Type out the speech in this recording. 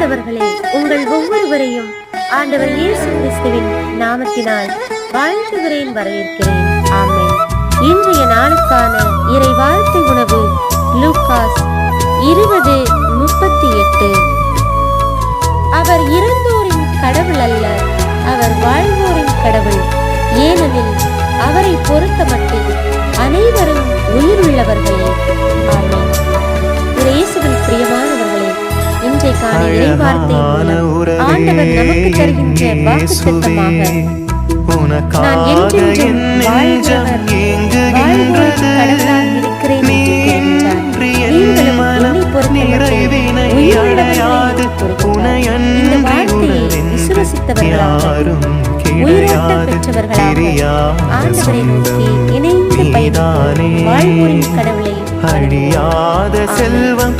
அன்பார்ந்தவர்களே, உங்கள் ஒவ்வொருவரையும் ஆண்டவர் இயேசு கிறிஸ்துவின் நாமத்தினால் வாழ்த்துகிறேன், வரவேற்கிறேன். ஆமென். இன்றைய நாளுக்கான இறை வார்த்தை உணவு லூகாஸ் 20:38. அவர் இறந்தோரின் கடவுள் அல்ல, அவர் வாழ்வோரின் கடவுள். ஏனெனில் அவரை பொறுத்தமட்டில் அனைவரும் உயிருள்ளவர்களே. ஆமென். இயேசுவில் பிரியமானவர்களே, இன்றைக்கான இறை வார்த்தை ஆண்டவர் நமக்கு தருகின்ற வாக்குத்தத்தமாக, நான் என்றென்றும் வாழ்பவர், வாழ்வோரின் கடவுளாக இருக்கிறேன் என்று கூறுகின்றார். நீங்களும் என்னை பொறுத்தமட்டில் உயிருள்ளவர்களே கூறுகின்றார். இந்த வார்த்தையை விசுவசித்தவர்களாக, உயிரோட்டம் பெற்றவர்களாக ஆண்டவரை நோக்கி இணைந்து பயணிப்போம். வாழ்வோரின் கடவுளை அழியாத செல்வம்